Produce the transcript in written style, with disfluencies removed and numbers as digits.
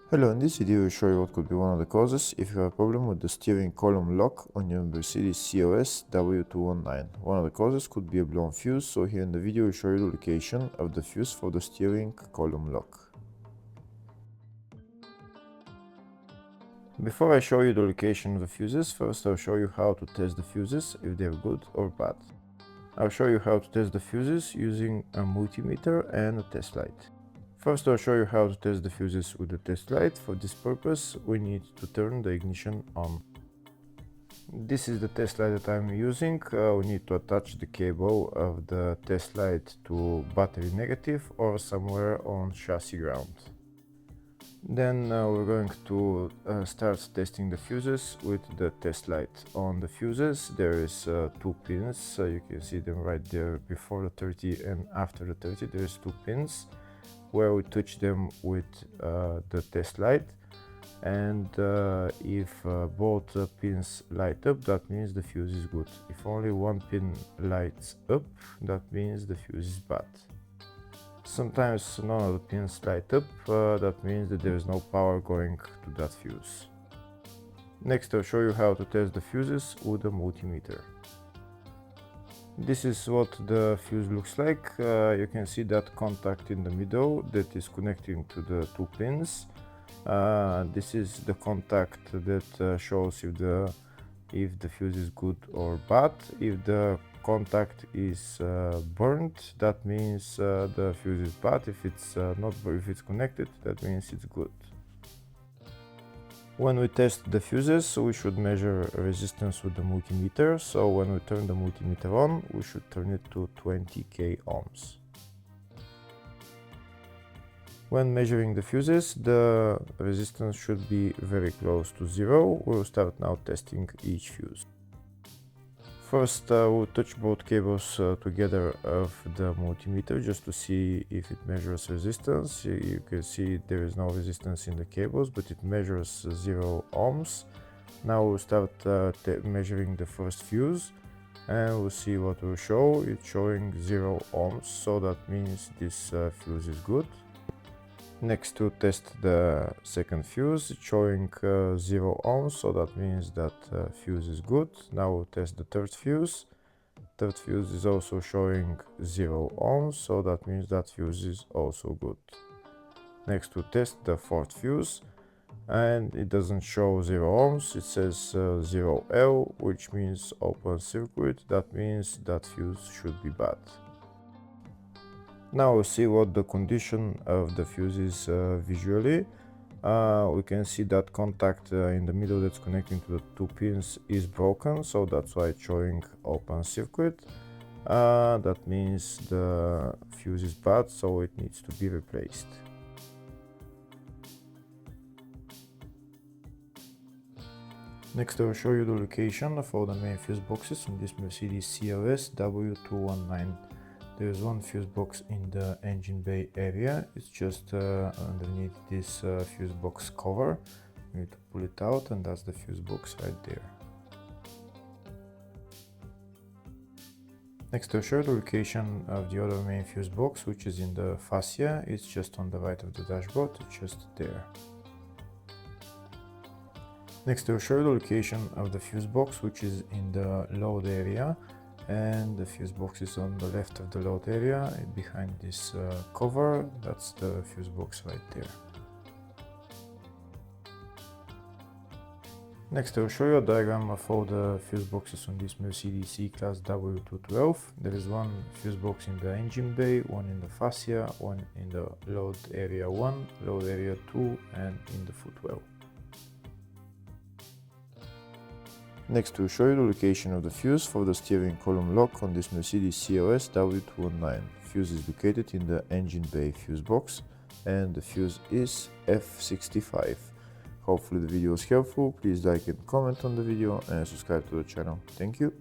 Hello, in this video I will show you what could be one of the causes if you have a problem with the steering column lock on your Mercedes CLS W219. One of the causes could be a blown fuse, so here in the video I will show you the location of the fuse for the steering column lock. Before I show you the location of the fuses, first I'll show you how to test the fuses, if they're good or bad. I'll show you how to test the fuses using a multimeter and a test light. First, I'll show you how to test the fuses with the test light. For this purpose, we need to turn the ignition on. This is the test light that I'm using. We need to attach the cable of the test light to battery negative or somewhere on chassis ground. Then we're going to start testing the fuses with the test light. On the fuses there is two pins, you can see them right there before the 30 and after the 30. There's two pins where we touch them with the test light, and if both pins light up, that means the fuse is good. If only one pin lights up, that means the fuse is bad. Sometimes none of the pins light up, that means that there is no power going to that fuse. Next I'll show you how to test the fuses with a multimeter. This is what the fuse looks like. You can see that contact in the middle that is connecting to the two pins. This is the contact that shows if the fuse is good or bad. If the contact is burnt, that means the fuse is bad. If it's connected, that means it's good. When we test the fuses, we should measure resistance with the multimeter. So when we turn the multimeter on, we should turn it to 20k ohms. When measuring the fuses, the resistance should be very close to zero. We'll start now testing each fuse. First, we'll touch both cables together of the multimeter just to see if it measures resistance. You can see there is no resistance in the cables, but it measures 0 ohms. Now we'll start measuring the first fuse, and we'll see what will show. It's showing 0 ohms, so that means this fuse is good. Next, to test the second fuse, it's showing 0 ohms, so that means that fuse is good. Now we'll test the third fuse. Third fuse is also showing 0 ohms, so that means that fuse is also good. Next we'll test the fourth fuse, and it doesn't show 0 ohms, it says 0L, which means open circuit. That means that fuse should be bad. Now we'll see what the condition of the fuse is visually. We can see that contact in the middle that's connecting to the two pins is broken, so that's why it's showing open circuit. That means the fuse is bad, so it needs to be replaced. Next I'll show you the location of all the main fuse boxes on this Mercedes CLS W219. There is one fuse box in the engine bay area. It's just underneath this fuse box cover. You need to pull it out, and that's the fuse box right there. Next I'll show you the location of the other main fuse box, which is in the fascia. It's just on the right of the dashboard, it's just there. Next I'll show you the location of the fuse box, which is in the load area. And the fuse box is on the left of the load area, behind this cover. That's the fuse box right there. Next I'll show you a diagram of all the fuse boxes on this Mercedes C-Class W212. There is one fuse box in the engine bay, one in the fascia, one in the load area 1, load area 2, and in the footwell. Next we'll show you the location of the fuse for the steering column lock on this Mercedes CLS W219. Fuse is located in the engine bay fuse box, and the fuse is F65. Hopefully the video was helpful. Please like and comment on the video and subscribe to the channel. Thank you.